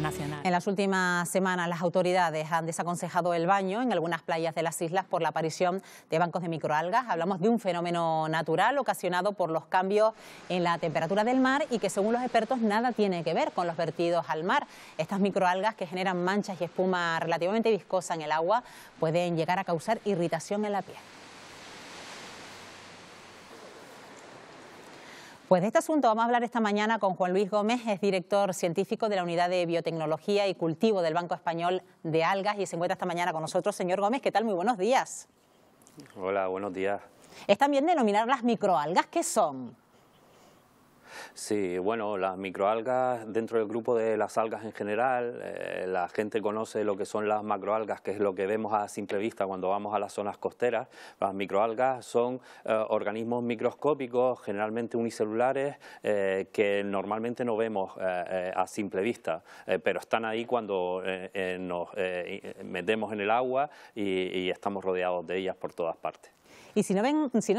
Nacional. En las últimas semanas las autoridades han desaconsejado el baño en algunas playas de las islas por la aparición de bancos de microalgas. Hablamos de un fenómeno natural ocasionado por los cambios en la temperatura del mar y que, según los expertos, nada tiene que ver con los vertidos al mar. Estas microalgas, que generan manchas y espuma relativamente viscosa en el agua, pueden llegar a causar irritación en la piel. Pues de este asunto vamos a hablar esta mañana con Juan Luis Gómez, es director científico de la Unidad de Biotecnología y Cultivo del Banco Español de Algas y se encuentra esta mañana con nosotros. Señor Gómez, ¿qué tal? Muy buenos días. Hola, buenos días. Es también denominar las microalgas, ¿qué son? Sí, bueno, las microalgas dentro del grupo de las algas en general, la gente conoce lo que son las macroalgas, que es lo que vemos a simple vista cuando vamos a las zonas costeras. Las microalgas son organismos microscópicos, generalmente unicelulares, que normalmente no vemos a simple vista, pero están ahí cuando nos metemos en el agua y estamos rodeados de ellas por todas partes. Y si no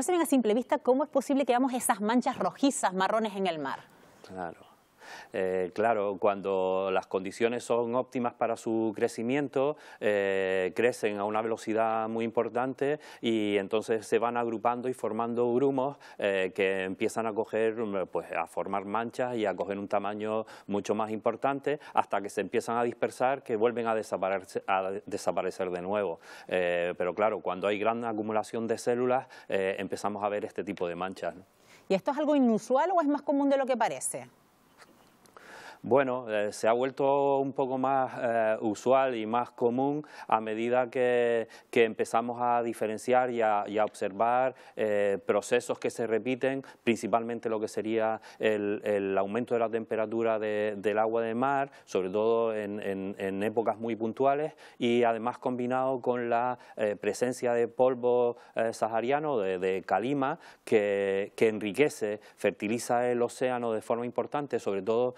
se ven a simple vista, ¿cómo es posible que veamos esas manchas rojizas, marrones en el mar? Claro. Claro, cuando las condiciones son óptimas para su crecimiento, crecen a una velocidad muy importante y entonces se van agrupando y formando grumos que empiezan a coger, pues, a formar manchas y a coger un tamaño mucho más importante hasta que se empiezan a dispersar, que vuelven a desaparecer de nuevo. Pero claro, cuando hay gran acumulación de células empezamos a ver este tipo de manchas, ¿no? ¿Y esto es algo inusual o es más común de lo que parece? Bueno, se ha vuelto un poco más usual y más común a medida que empezamos a diferenciar y a observar procesos que se repiten, principalmente lo que sería el aumento de la temperatura del agua de mar, sobre todo en épocas muy puntuales, y además combinado con la presencia de polvo sahariano, de calima, que enriquece, fertiliza el océano de forma importante, sobre todo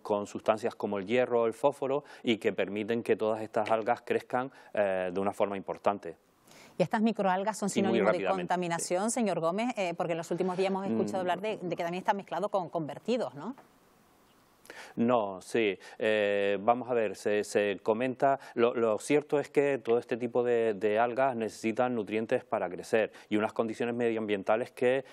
con sustancias como el hierro o el fósforo, y que permiten que todas estas algas crezcan de una forma importante. ¿Y estas microalgas son sinónimo de contaminación, sí, señor Gómez? Porque en los últimos días hemos escuchado hablar de que también está mezclado con vertidos, ¿no? No, sí. Vamos a ver, se comenta, lo cierto es que todo este tipo de algas necesitan nutrientes para crecer y unas condiciones medioambientales que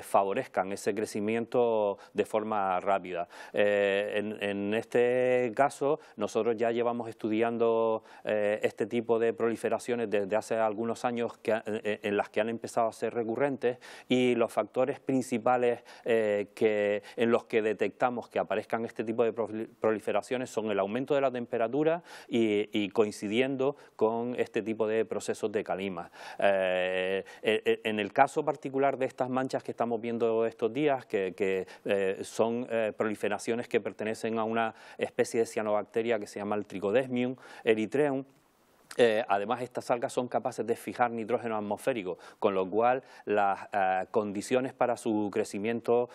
favorezcan ese crecimiento de forma rápida. En este caso, nosotros ya llevamos estudiando este tipo de proliferaciones desde hace algunos años en las que han empezado a ser recurrentes, y los factores principales en los que detectamos que aparezcan este tipo de proliferaciones son el aumento de la temperatura y coincidiendo con este tipo de procesos de calima. En el caso particular de estas manchas que estamos viendo estos días, que son proliferaciones que pertenecen a una especie de cianobacteria que se llama el Trichodesmium erythraeum. Además, estas algas son capaces de fijar nitrógeno atmosférico, con lo cual las condiciones para su crecimiento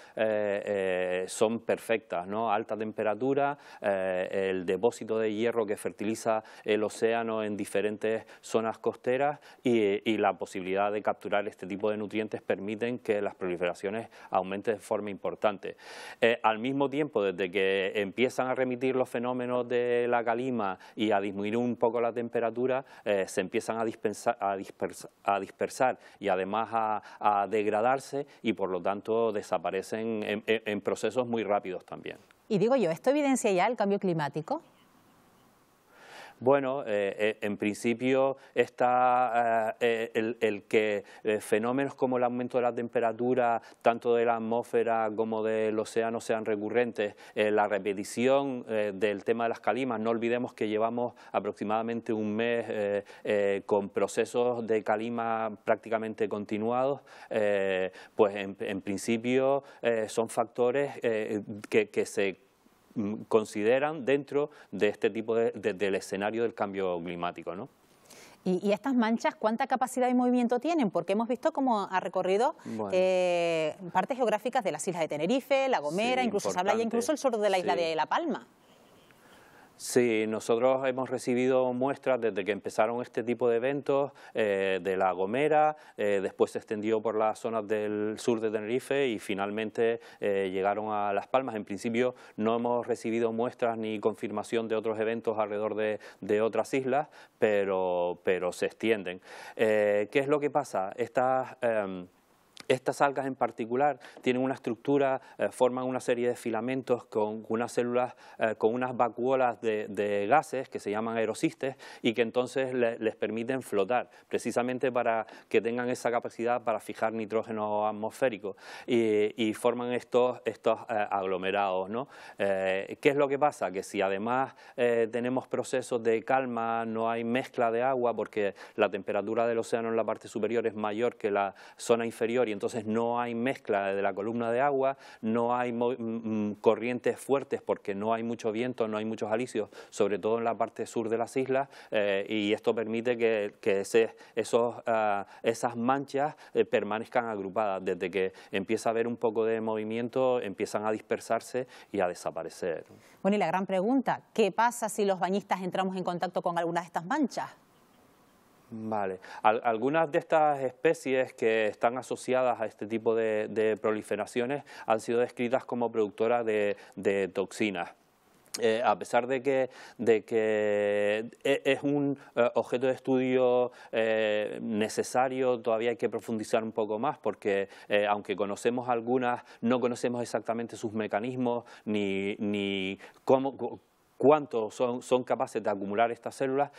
son perfectas, ¿no? Alta temperatura, el depósito de hierro que fertiliza el océano en diferentes zonas costeras y la posibilidad de capturar este tipo de nutrientes permiten que las proliferaciones aumenten de forma importante. Al mismo tiempo, desde que empiezan a remitir los fenómenos de la calima y a disminuir un poco la temperatura, se empiezan a dispersar y además a degradarse, y por lo tanto desaparecen en procesos muy rápidos también. Y digo yo, ¿esto evidencia ya el cambio climático? Bueno, en principio está el que fenómenos como el aumento de la temperatura, tanto de la atmósfera como del océano, sean recurrentes, la repetición del tema de las calimas. No olvidemos que llevamos aproximadamente un mes con procesos de calima prácticamente continuados, pues en principio son factores que se consideran dentro de este tipo del escenario del cambio climático, ¿no? ¿Y estas manchas cuánta capacidad de movimiento tienen? Porque hemos visto cómo ha recorrido partes geográficas de las islas de Tenerife, La Gomera, sí, incluso se habla ya incluso el sur de la isla de La Palma. Sí, nosotros hemos recibido muestras desde que empezaron este tipo de eventos de La Gomera, después se extendió por las zonas del sur de Tenerife y finalmente llegaron a Las Palmas. En principio no hemos recibido muestras ni confirmación de otros eventos alrededor de otras islas, pero se extienden. ¿Qué es lo que pasa? Estas algas en particular tienen una estructura, forman una serie de filamentos con unas células, con unas vacuolas de gases que se llaman aerocistes y que entonces les permiten flotar, precisamente para que tengan esa capacidad para fijar nitrógeno atmosférico y forman estos aglomerados, ¿no? ¿Qué es lo que pasa? Que si además tenemos procesos de calma, no hay mezcla de agua porque la temperatura del océano en la parte superior es mayor que la zona inferior y entonces no hay mezcla de la columna de agua, no hay corrientes fuertes porque no hay mucho viento, no hay muchos alisios, sobre todo en la parte sur de las islas, y esto permite que esas manchas permanezcan agrupadas. Desde que empieza a haber un poco de movimiento, empiezan a dispersarse y a desaparecer. Bueno, y la gran pregunta, ¿qué pasa si los bañistas entramos en contacto con algunas de estas manchas? Vale. Algunas de estas especies que están asociadas a este tipo de proliferaciones han sido descritas como productoras de toxinas. A pesar de que es un objeto de estudio necesario, todavía hay que profundizar un poco más porque aunque conocemos algunas, no conocemos exactamente sus mecanismos ni cuánto son capaces de acumular estas células.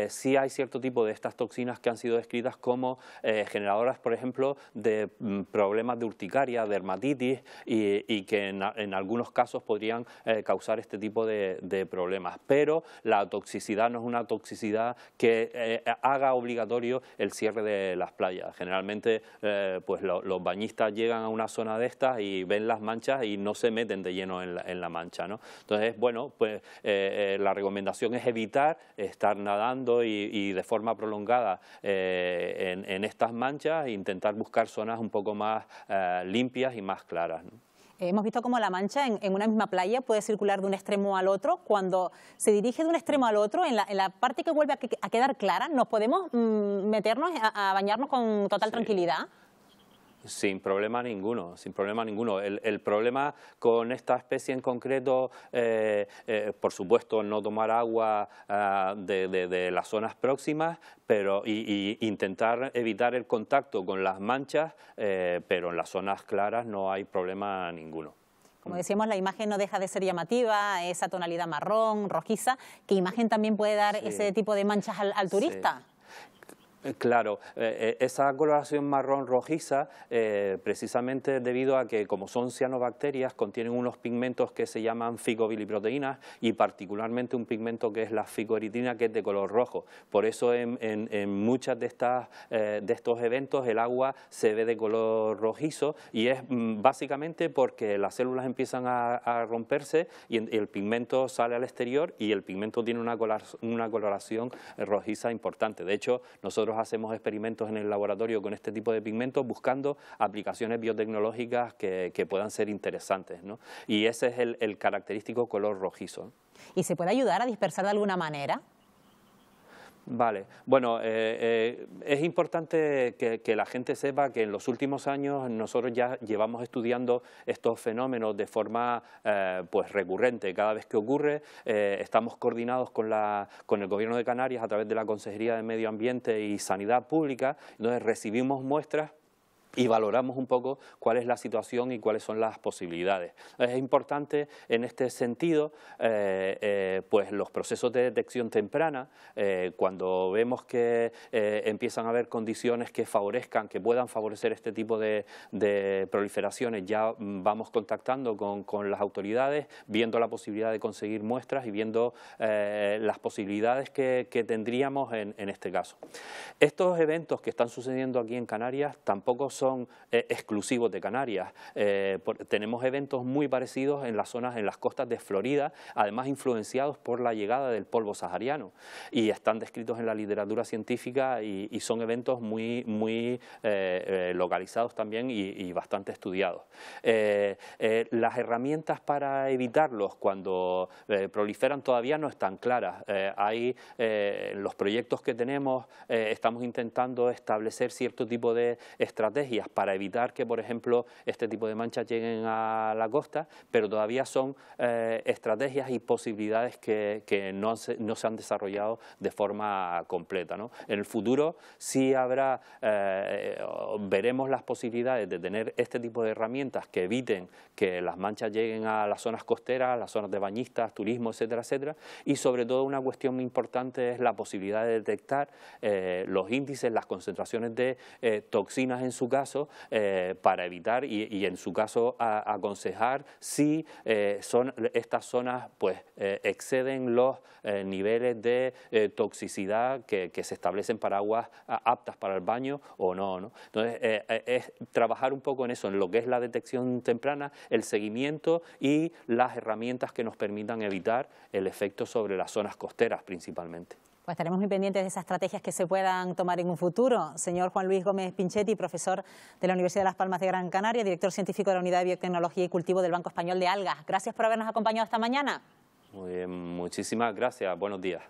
Sí hay cierto tipo de estas toxinas que han sido descritas como generadoras, por ejemplo, de problemas de urticaria, dermatitis y que en algunos casos podrían causar este tipo de problemas. Pero la toxicidad no es una toxicidad que haga obligatorio el cierre de las playas. Generalmente pues los bañistas llegan a una zona de estas y ven las manchas y no se meten de lleno en la mancha, ¿no? Entonces, bueno, pues la recomendación es evitar estar nadando y de forma prolongada en estas manchas e intentar buscar zonas un poco más limpias y más claras, ¿no? Hemos visto cómo la mancha en una misma playa puede circular de un extremo al otro. Cuando se dirige de un extremo al otro, en la parte que vuelve a quedar clara, ¿nos podemos meternos a bañarnos con total tranquilidad? Sin problema ninguno, sin problema ninguno. El problema con esta especie en concreto, por supuesto, no tomar agua de las zonas próximas, pero intentar evitar el contacto con las manchas, pero en las zonas claras no hay problema ninguno. Como decíamos, la imagen no deja de ser llamativa, esa tonalidad marrón, rojiza. ¿Qué imagen también puede dar ese tipo de manchas al turista? Sí. Claro, esa coloración marrón rojiza precisamente debido a que como son cianobacterias contienen unos pigmentos que se llaman ficobiliproteínas y particularmente un pigmento que es la ficoeritina que es de color rojo. Por eso en muchas de estos eventos el agua se ve de color rojizo y es básicamente porque las células empiezan a romperse y el pigmento sale al exterior y el pigmento tiene una coloración rojiza importante. De hecho, nosotros hacemos experimentos en el laboratorio con este tipo de pigmentos buscando aplicaciones biotecnológicas que puedan ser interesantes, ¿no? Y ese es el característico color rojizo. ¿Y se puede ayudar a dispersar de alguna manera? Vale, bueno, es importante que la gente sepa que en los últimos años nosotros ya llevamos estudiando estos fenómenos de forma pues recurrente. Cada vez que ocurre estamos coordinados con el Gobierno de Canarias a través de la Consejería de Medio Ambiente y Sanidad Pública, entonces recibimos muestras y valoramos un poco cuál es la situación y cuáles son las posibilidades. Es importante en este sentido pues los procesos de detección temprana, cuando vemos que empiezan a haber condiciones que favorezcan, que puedan favorecer este tipo de proliferaciones, ya vamos contactando con las autoridades, viendo la posibilidad de conseguir muestras y viendo las posibilidades que tendríamos en este caso. Estos eventos que están sucediendo aquí en Canarias tampoco son son exclusivos de Canarias. Tenemos eventos muy parecidos en las costas de Florida, además influenciados por la llegada del polvo sahariano, y están descritos en la literatura científica y son eventos muy localizados también y bastante estudiados. Las herramientas para evitarlos cuando proliferan todavía no están claras. Los proyectos que tenemos estamos intentando establecer cierto tipo de estrategias para evitar que, por ejemplo, este tipo de manchas lleguen a la costa, pero todavía son estrategias y posibilidades que no se han desarrollado de forma completa, ¿no? En el futuro sí veremos las posibilidades de tener este tipo de herramientas que eviten que las manchas lleguen a las zonas costeras, las zonas de bañistas, turismo, etcétera, etcétera, y sobre todo una cuestión muy importante es la posibilidad de detectar los índices, las concentraciones de toxinas en su caso, para evitar y en su caso aconsejar si estas zonas pues exceden los niveles de toxicidad que se establecen para aguas aptas para el baño o no, ¿no? Entonces es trabajar un poco en eso, en lo que es la detección temprana, el seguimiento y las herramientas que nos permitan evitar el efecto sobre las zonas costeras principalmente. Pues estaremos muy pendientes de esas estrategias que se puedan tomar en un futuro. Señor Juan Luis Gómez Pinchetti, profesor de la Universidad de Las Palmas de Gran Canaria, director científico de la Unidad de Biotecnología y Cultivo del Banco Español de Algas. Gracias por habernos acompañado esta mañana. Muy bien, muchísimas gracias. Buenos días.